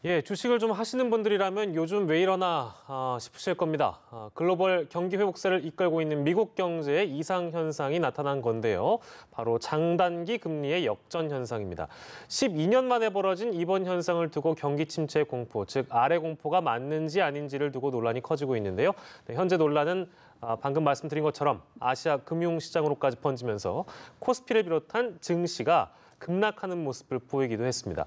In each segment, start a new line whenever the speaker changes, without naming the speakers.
예, 주식을 좀 하시는 분들이라면 요즘 왜 이러나 싶으실 겁니다. 글로벌 경기 회복세를 이끌고 있는 미국 경제의 이상 현상이 나타난 건데요. 바로 장단기 금리의 역전 현상입니다. 12년 만에 벌어진 이번 현상을 두고 경기 침체 공포, 즉 아래 공포가 맞는지 아닌지를 두고 논란이 커지고 있는데요. 네, 현재 논란은 방금 말씀드린 것처럼 아시아 금융시장으로까지 번지면서 코스피를 비롯한 증시가 급락하는 모습을 보이기도 했습니다.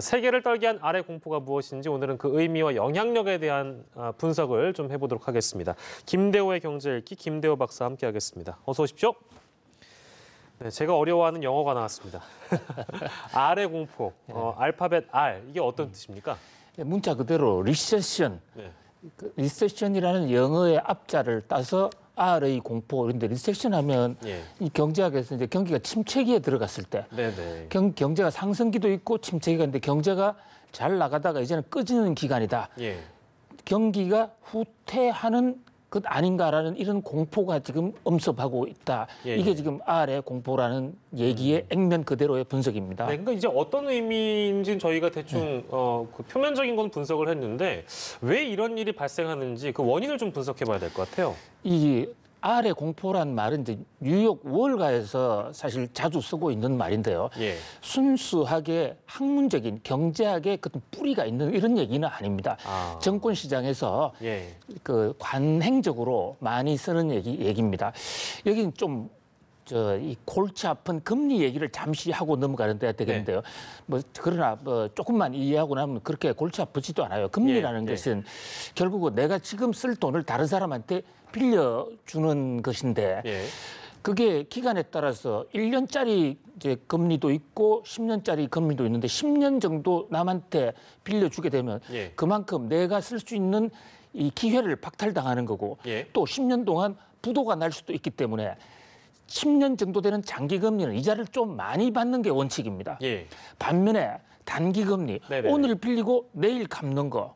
세계를 떨게 한 아래 공포가 무엇인지 오늘은 그 의미와 영향력에 대한 분석을 좀 해보도록 하겠습니다. 김대호의 경제 읽기 김대호 박사와 함께하겠습니다. 어서 오십시오. 네, 제가 어려워하는 영어가 나왔습니다. 아래 공포, 알파벳 R, 이게 어떤 뜻입니까?
문자 그대로 리세션,
네.
리세션이라는 영어의 앞자를 따서 R의 공포. 그런데 리세션 하면 이 경제학에서 이제 경기가 침체기에 들어갔을 때 경제가 상승기도 있고 침체기가 있는데 경제가 잘 나가다가 이제는 꺼지는 기간이다. 경기가 후퇴하는 것 아닌가라는 이런 공포가 지금 엄습하고 있다. 이게 지금 R의 공포라는 얘기의 액면 그대로의 분석입니다.
네, 그러니까 이제 어떤 의미인지 저희가 대충 그 표면적인 건 분석을 했는데 왜 이런 일이 발생하는지 그 원인을 좀 분석해봐야 될 것 같아요.
이 R의 공포란 말은 이제 뉴욕 월가에서 사실 자주 쓰고 있는 말인데요. 순수하게 학문적인 경제학의 어떤 뿌리가 있는 이런 얘기는 아닙니다. 정권 시장에서 그 관행적으로 많이 쓰는 얘기입니다. 여기는 좀 이 골치 아픈 금리 얘기를 잠시 하고 넘어가는 데야 되겠는데요. 그러나 조금만 이해하고 나면 그렇게 골치 아프지도 않아요. 금리라는 것은 결국은 내가 지금 쓸 돈을 다른 사람한테 빌려주는 것인데 그게 기간에 따라서 1년짜리 이제 금리도 있고 10년짜리 금리도 있는데 10년 정도 남한테 빌려주게 되면 그만큼 내가 쓸 수 있는 이 기회를 박탈당하는 거고 또 10년 동안 부도가 날 수도 있기 때문에 10년 정도 되는 장기 금리는 이자를 좀 많이 받는 게 원칙입니다. 반면에 단기 금리, 오늘 빌리고 내일 갚는 거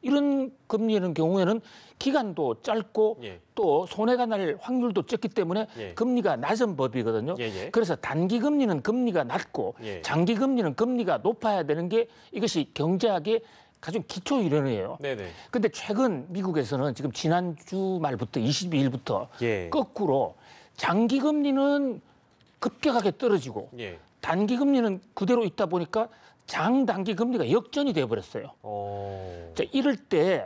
이런 금리는 경우에는 기간도 짧고 또 손해가 날 확률도 적기 때문에 금리가 낮은 법이거든요. 그래서 단기 금리는 금리가 낮고 장기 금리는 금리가 높아야 되는 게 이것이 경제학의 가장 기초 이론이에요. 근데 최근 미국에서는 지금 지난주 말부터 22일부터 거꾸로 장기 금리는 급격하게 떨어지고 단기 금리는 그대로 있다 보니까 장단기 금리가 역전이 돼버렸어요. 자, 이럴 때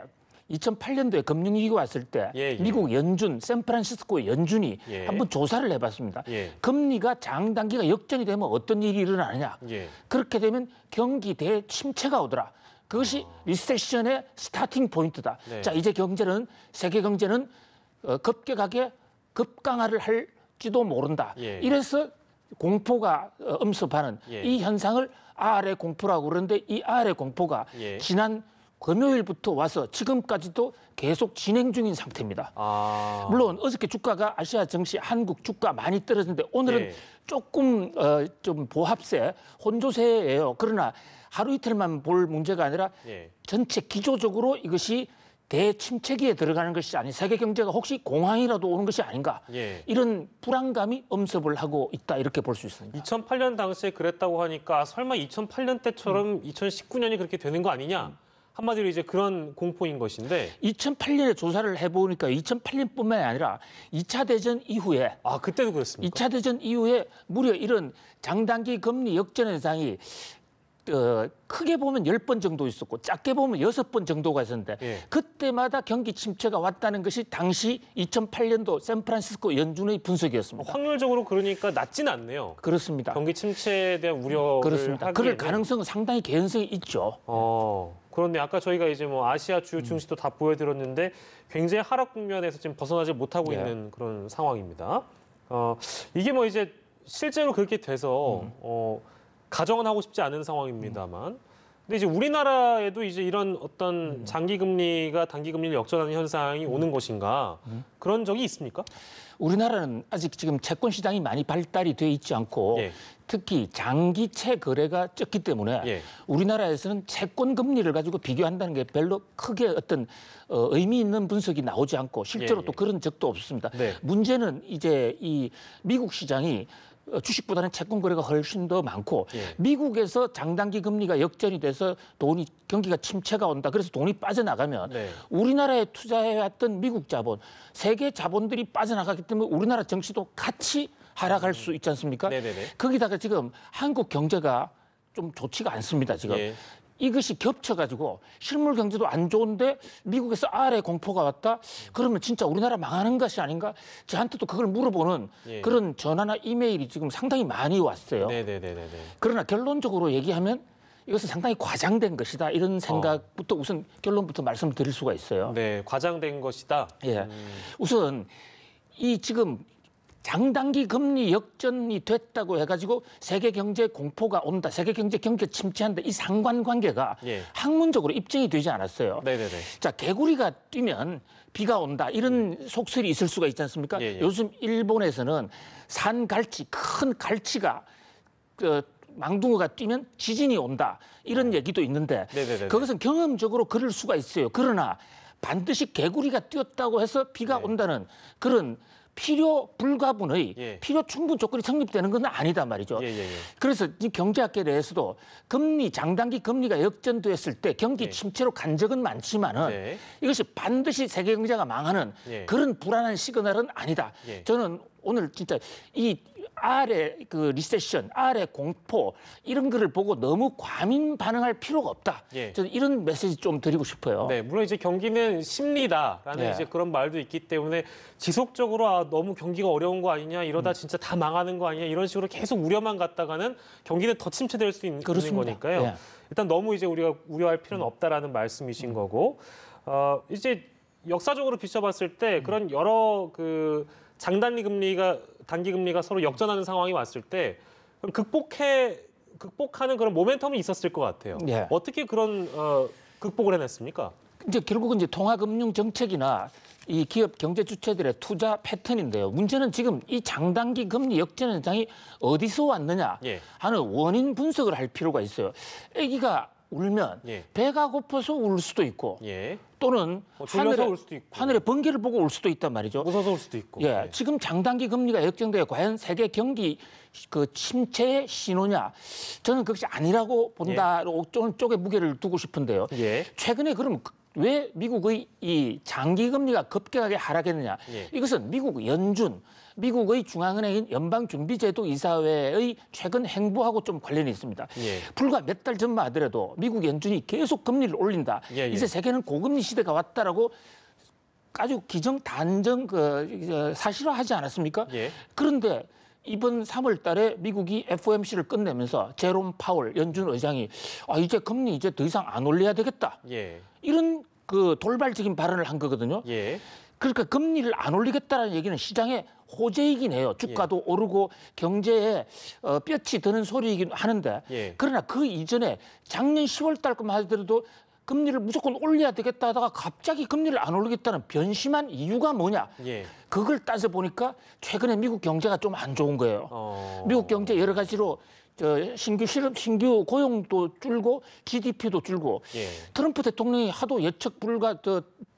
2008년도에 금융위기가 왔을 때 미국 연준, 샌프란시스코 연준이 한번 조사를 해봤습니다. 금리가 장단기가 역전이 되면 어떤 일이 일어나느냐. 그렇게 되면 경기 대침체가 오더라. 그것이 리세션의 스타팅 포인트다. 자, 이제 세계 경제는 급격하게 급강하를 할지도 모른다. 이래서 공포가 엄습하는 이 현상을 R의 공포라고 그러는데 이 R의 공포가 지난 금요일부터 와서 지금까지도 계속 진행 중인 상태입니다. 물론 어저께 주가가 아시아 증시, 한국 주가 많이 떨어졌는데 오늘은 조금 좀 보합세, 혼조세예요. 그러나 하루 이틀만 볼 문제가 아니라 전체 기조적으로 이것이 대침체기에 들어가는 것이 아닌 세계 경제가 혹시 공황이라도 오는 것이 아닌가 이런 불안감이 엄습을 하고 있다 이렇게 볼 수 있습니다.
2008년 당시에 그랬다고 하니까 설마 2008년 때처럼 2019년이 그렇게 되는 거 아니냐? 한마디로 이제 그런 공포인 것인데
2008년에 조사를 해보니까 2008년뿐만이 아니라 2차 대전 이후에
그때도 그랬습니까?
2차 대전 이후에 무려 이런 장단기 금리 역전 현상이 크게 보면 10번 정도 있었고 작게 보면 6번 정도가 있었는데 그때마다 경기 침체가 왔다는 것이 당시 2008년도 샌프란시스코 연준의 분석이었습니다.
확률적으로 그러니까 낮진 않네요.
그렇습니다.
경기 침체에 대한 우려를
그렇습니다. 그럴 가능성은 상당히 개연성이 있죠.
그런데 아까 저희가 이제 뭐 아시아 주요 증시도 다 보여드렸는데 굉장히 하락 국면에서 지금 벗어나지 못하고 있는 그런 상황입니다. 이게 뭐 이제 실제로 그렇게 돼서 가정은 하고 싶지 않은 상황입니다만, 근데 이제 우리나라에도 이제 이런 어떤 장기 금리가 단기 금리를 역전하는 현상이 오는 것인가 그런 적이 있습니까?
우리나라는 아직 지금 채권 시장이 많이 발달이 돼 있지 않고 특히 장기채 거래가 적기 때문에 우리나라에서는 채권 금리를 가지고 비교한다는 게 별로 크게 어떤 의미 있는 분석이 나오지 않고 실제로 또 그런 적도 없습니다. 문제는 이제 이 미국 시장이 주식보다는 채권 거래가 훨씬 더 많고
예.
미국에서 장단기 금리가 역전이 돼서 경기가 침체가 온다. 그래서 돈이 빠져나가면
네.
우리나라에 투자해왔던 미국 자본, 세계 자본들이 빠져나가기 때문에 우리나라 정치도 같이 하락할 수 있지 않습니까?
네네네.
거기다가 지금 한국 경제가 좀 좋지가 않습니다. 지금.
예.
이것이 겹쳐가지고 실물 경제도 안 좋은데 미국에서 아래 공포가 왔다? 그러면 진짜 우리나라 망하는 것이 아닌가? 저한테도 그걸 물어보는
예.
그런 전화나 이메일이 지금 상당히 많이 왔어요.
네네네네.
그러나 결론적으로 얘기하면 이것은 상당히 과장된 것이다. 이런 생각부터 우선 결론부터 말씀을 드릴 수가 있어요.
네, 과장된 것이다.
예. 우선 이 지금 장단기 금리 역전이 됐다고 해가지고 세계 경제 공포가 온다, 세계 경제 침체한다, 이 상관관계가
예.
학문적으로 입증이 되지 않았어요.
네네네.
자, 개구리가 뛰면 비가 온다 이런 속설이 있을 수가 있지 않습니까?
예, 예.
요즘 일본에서는 산갈치, 큰 갈치가 망둥어가 뛰면 지진이 온다 이런 얘기도 있는데
네네네.
그것은 경험적으로 그럴 수가 있어요. 그러나 반드시 개구리가 뛰었다고 해서 비가
네.
온다는 그런 필요 불가분의
예.
필요 충분 조건이 성립되는 건 아니다 말이죠.
예.
그래서 이 경제학계 내에서도 장단기 금리가 역전됐을 때 경기
네.
침체로 간 적은 많지만은
네.
이것이 반드시 세계 경제가 망하는
예.
그런 불안한 시그널은 아니다.
예.
저는 오늘 진짜 이 아래 리세션, 아래 공포 이런 거를 보고 너무 과민 반응할 필요가 없다.
예.
저는 이런 메시지 좀 드리고 싶어요.
네, 물론 이제 경기는 심리다라는
예.
이제 그런 말도 있기 때문에 지속적으로 너무 경기가 어려운 거 아니냐, 이러다 진짜 다 망하는 거 아니냐 이런 식으로 계속 우려만 갖다가는 경기는 더 침체될 수 있는
그렇습니다.
거니까요.
예.
일단 너무 이제 우리가 우려할 필요는 없다라는 말씀이신 거고, 이제 역사적으로 비춰봤을 때 그런 여러 장단기 금리가 단기 금리가 서로 역전하는 상황이 왔을 때 그럼 극복하는 그런 모멘텀이 있었을 것 같아요.
예.
어떻게 그런 극복을 해냈습니까?
이제 결국은 이제 통화금융 정책이나 이 기업 경제 주체들의 투자 패턴인데요. 문제는 지금 이 장단기 금리 역전 현상이 어디서 왔느냐
예.
하는 원인 분석을 할 필요가 있어요. 아기가 울면
예.
배가 고파서 울 수도 있고
예.
또는
졸려서 울 수도 있고.
하늘의 번개를 보고 울 수도 있단 말이죠.
무서워서 올 수도 있고.
예, 지금 장단기 금리가 역전되어 과연 세계 경기 침체의 신호냐? 저는 그것이 아니라고 본다로 쪽에 무게를 두고 싶은데요.
예.
최근에 그럼 왜 미국의 이 장기 금리가 급격하게 하락했느냐?
예.
이것은 미국의 중앙은행인 연방준비제도 이사회의 최근 행보하고 좀 관련이 있습니다.
예.
불과 몇 달 전만 하더라도 미국 연준이 계속 금리를 올린다.
예.
이제 세계는 고금리 시대가 왔다라고 아주 기정단정 사실화하지 않았습니까?
예.
그런데 이번 3월 달에 미국이 FOMC를 끝내면서 제롬 파월 연준 의장이 이제 금리 이제 더 이상 안 올려야 되겠다.
예.
이런 돌발적인 발언을 한 거거든요.
예.
그러니까 금리를 안 올리겠다라는 얘기는 시장의 호재이긴 해요. 주가도 오르고 경제에 볕이 드는 소리이긴 하는데
예.
그러나 그 이전에 작년 10월 달까지만 하더라도 금리를 무조건 올려야 되겠다 하다가 갑자기 금리를 안 올리겠다는 변심한 이유가 뭐냐.
예.
그걸 따져보니까 최근에 미국 경제가 좀 안 좋은 거예요. 미국 경제 여러 가지로 신규 고용도 줄고 GDP도 줄고
예.
트럼프 대통령이 하도 예측 불가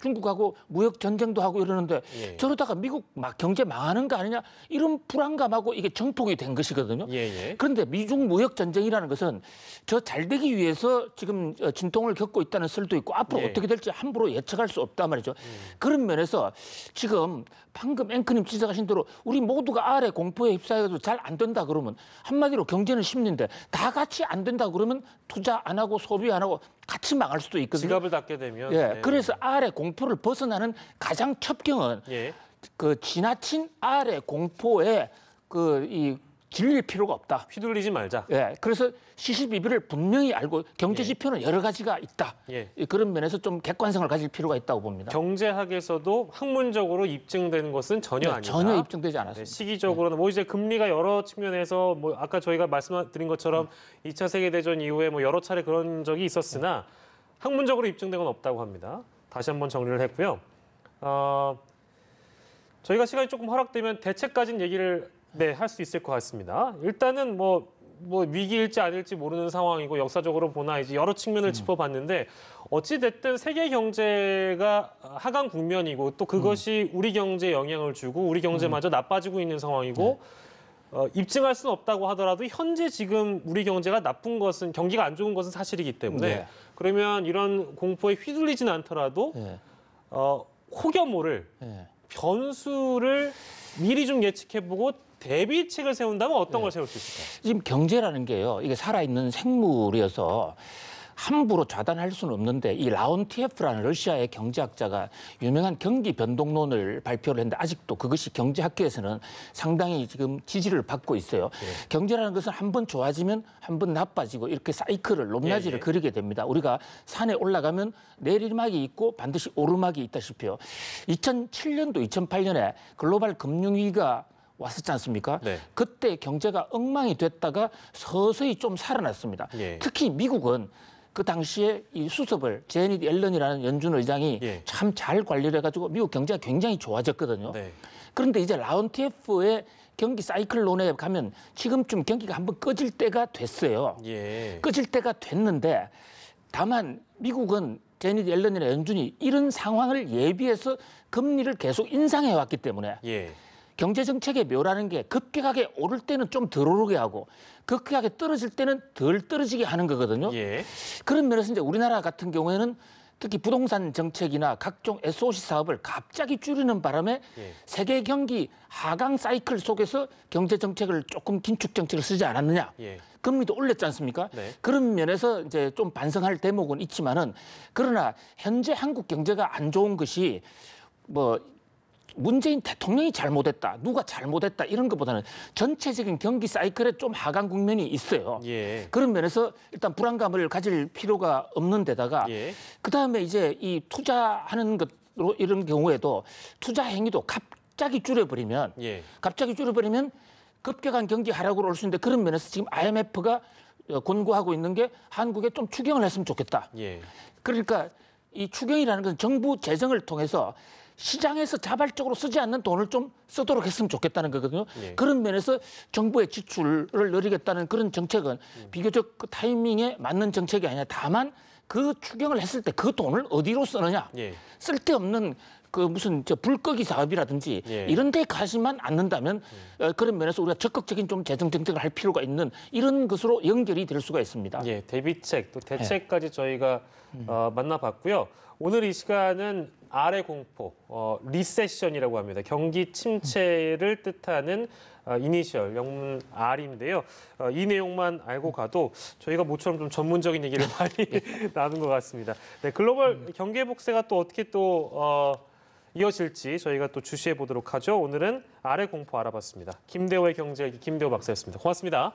중국하고 무역 전쟁도 하고 이러는데
예.
저러다가 미국 경제 망하는 거 아니냐 이런 불안감하고 이게 정폭이 된 것이거든요.
예.
그런데 미중 무역 전쟁이라는 것은 저 잘 되기 위해서 지금 진통을 겪고 있다는 설도 있고 앞으로
예.
어떻게 될지 함부로 예측할 수 없단 말이죠. 그런 면에서 지금 방금 앵커님 지적하신 대로 우리 모두가 아래 공포에 휩싸여서 잘 안 된다 그러면 한마디로 경제는 심리인데 다 같이 안 된다 그러면 투자 안 하고 소비 안 하고 같이 망할 수도 있거든요.
지갑을 닫게 되면.
예,
네.
그래서 아래 공포를 벗어나는 가장 첩경은
예.
지나친 아래 공포에 이 질릴 필요가 없다.
휘둘리지 말자.
예, 그래서 시시비비를 분명히 알고 경제 지표는 여러 가지가 있다.
예.
그런 면에서 좀 객관성을 가질 필요가 있다고 봅니다.
경제학에서도 학문적으로 입증된 것은 전혀 아니다.
전혀 입증되지 않았습니다.
네, 시기적으로는 이제 금리가 여러 측면에서 아까 저희가 말씀드린 것처럼 2차 세계대전 이후에 여러 차례 그런 적이 있었으나 학문적으로 입증된 건 없다고 합니다. 다시 한번 정리를 했고요. 저희가 시간이 조금 허락되면 대책까지는 얘기를 할 수 있을 것 같습니다. 일단은 위기일지 아닐지 모르는 상황이고 역사적으로 보나 이제 여러 측면을 짚어봤는데 어찌 됐든 세계 경제가 하강 국면이고 또 그것이 우리 경제에 영향을 주고 우리 경제마저 나빠지고 있는 상황이고 입증할 수는 없다고 하더라도 현재 지금 우리 경제가 나쁜 것은 경기가 안 좋은 것은 사실이기 때문에
네.
그러면 이런 공포에 휘둘리진 않더라도
네.
혹여모를
네.
변수를 미리 좀 예측해보고 대비책을 세운다면 어떤 걸 세울 수 있을까요?
지금 경제라는 게요, 이게 살아있는 생물이어서 함부로 좌단할 수는 없는데 이 라온티에프라는 러시아의 경제학자가 유명한 경기 변동론을 발표를 했는데 아직도 그것이 경제학계에서는 상당히 지금 지지를 받고 있어요. 경제라는 것은 한번 좋아지면 한번 나빠지고 이렇게 사이클을 높낮이를 그리게 됩니다. 우리가 산에 올라가면 내리막이 있고 반드시 오르막이 있다시피요. 2007년도, 2008년에 글로벌 금융위기가 왔었지 않습니까?
네.
그때 경제가 엉망이 됐다가 서서히 좀 살아났습니다. 특히 미국은 그 당시에 이 수습을 제닛 옐런이라는 연준 의장이 참 잘 관리를 해가지고 미국 경제가 굉장히 좋아졌거든요.
네.
그런데 이제 라온티에프의 경기 사이클론에 가면 지금쯤 경기가 한번 꺼질 때가 됐어요. 꺼질 때가 됐는데 다만 미국은 제닛 옐런이나 연준이 이런 상황을 예비해서 금리를 계속 인상해 왔기 때문에 경제 정책의 묘라는 게 급격하게 오를 때는 좀 덜 오르게 하고 급격하게 떨어질 때는 덜 떨어지게 하는 거거든요. 그런 면에서 이제 우리나라 같은 경우에는 특히 부동산 정책이나 각종 SOC 사업을 갑자기 줄이는 바람에 세계 경기 하강 사이클 속에서 경제 정책을 조금 긴축 정책을 쓰지 않았느냐. 금리도 올렸지 않습니까? 그런 면에서 이제 좀 반성할 대목은 있지만은 그러나 현재 한국 경제가 안 좋은 것이 뭐 문재인 대통령이 잘못했다, 누가 잘못했다 이런 것보다는 전체적인 경기 사이클에 좀 하강 국면이 있어요. 그런 면에서 일단 불안감을 가질 필요가 없는 데다가 그다음에 이제 이 투자하는 것으로 이런 경우에도 투자 행위도 갑자기 줄여버리면 급격한 경기 하락으로 올 수 있는데 그런 면에서 지금 IMF가 권고하고 있는 게 한국에 좀 추경을 했으면 좋겠다. 그러니까 이 추경이라는 것은 정부 재정을 통해서 시장에서 자발적으로 쓰지 않는 돈을 좀 쓰도록 했으면 좋겠다는 거거든요. 그런 면에서 정부의 지출을 늘리겠다는 그런 정책은 비교적 그 타이밍에 맞는 정책이 아니라 다만 그 추경을 했을 때 그 돈을 어디로 쓰느냐. 쓸데없는 그 무슨 불꺼기 사업이라든지 이런 데 가시만 않는다면 그런 면에서 우리가 적극적인 좀 재정 정책을 할 필요가 있는 이런 것으로 연결이 될 수가 있습니다.
대비책 또 대책까지 저희가 만나봤고요. 오늘 이 시간은 R의 공포, 리세션이라고 합니다. 경기 침체를 뜻하는 이니셜 영문 R인데요. 이 내용만 알고 가도 저희가 모처럼 좀 전문적인 얘기를 많이 나눈 것 같습니다. 네, 글로벌 경기 회복세가 또 어떻게 또 이어질지 저희가 또 주시해 보도록 하죠. 오늘은 R의 공포 알아봤습니다. 김대호의 경제일기 김대호 박사였습니다. 고맙습니다.